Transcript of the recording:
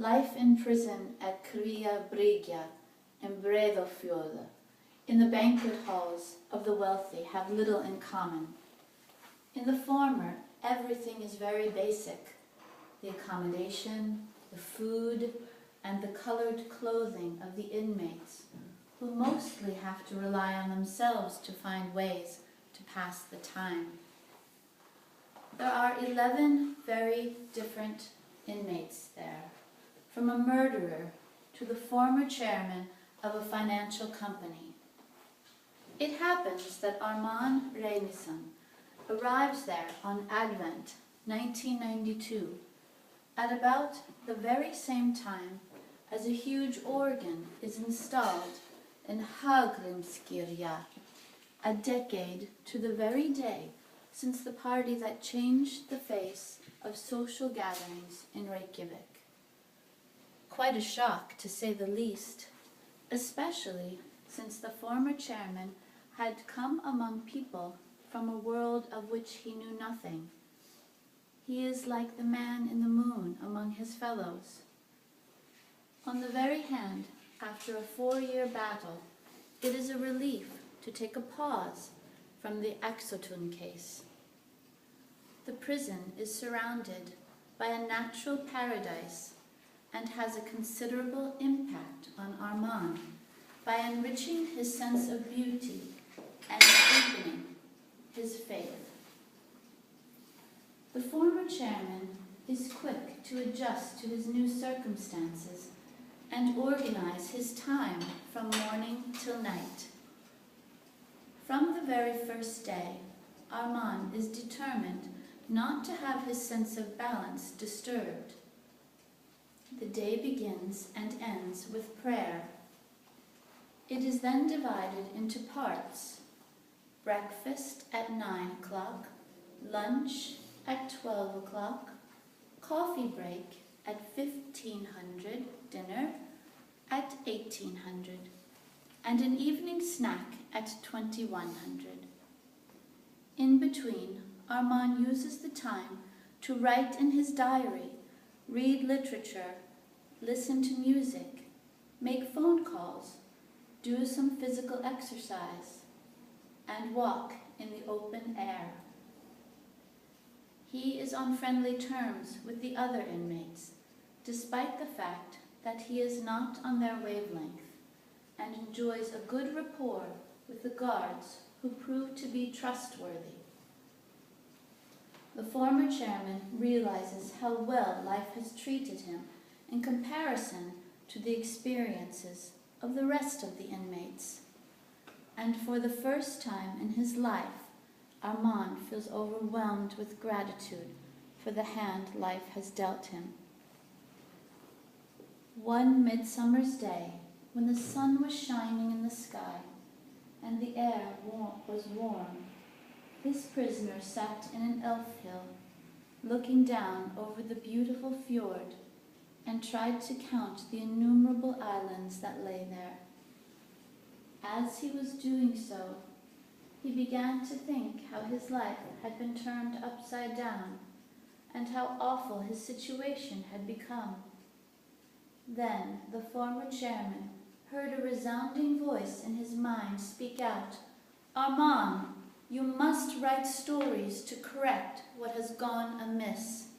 Life in prison at Bryggja in Breiðafjörður, in the banquet halls of the wealthy, have little in common. In the former, everything is very basic. The accommodation, the food, and the colored clothing of the inmates, who mostly have to rely on themselves to find ways to pass the time. There are 11 very different inmates there, from a murderer to the former chairman of a financial company. It happens that Ármann Reynisson arrives there on Advent 1992, at about the very same time as a huge organ is installed in Hallgrímskirkja, a decade to the very day since the party that changed the face of social gatherings in Reykjavik. Quite a shock, to say the least, especially since the former chairman had come among people from a world of which he knew nothing. He is like the man in the moon among his fellows. On the very hand, after a 4-year battle, it is a relief to take a pause from the Axotun case. The prison is surrounded by a natural paradise and has a considerable impact on Ármann by enriching his sense of beauty and deepening his faith. The former chairman is quick to adjust to his new circumstances and organize his time from morning till night. From the very first day, Ármann is determined not to have his sense of balance disturbed. The day begins and ends with prayer. It is then divided into parts: breakfast at 9 o'clock, lunch at 12 o'clock, coffee break at 1500, dinner at 1800, and an evening snack at 2100. In between, Ármann uses the time to write in his diary, read literature, listen to music, make phone calls, do some physical exercise, and walk in the open air. He is on friendly terms with the other inmates, despite the fact that he is not on their wavelength, and enjoys a good rapport with the guards who prove to be trustworthy. The former chairman realizes how well life has treated him in comparison to the experiences of the rest of the inmates. And for the first time in his life, Ármann feels overwhelmed with gratitude for the hand life has dealt him. One midsummer's day, when the sun was shining in the sky and the air was warm, this prisoner sat in an elf hill, looking down over the beautiful fjord, and tried to count the innumerable islands that lay there. As he was doing so, he began to think how his life had been turned upside down, and how awful his situation had become. Then the former chairman heard a resounding voice in his mind speak out, "Ármann, you must write stories to correct what has gone amiss."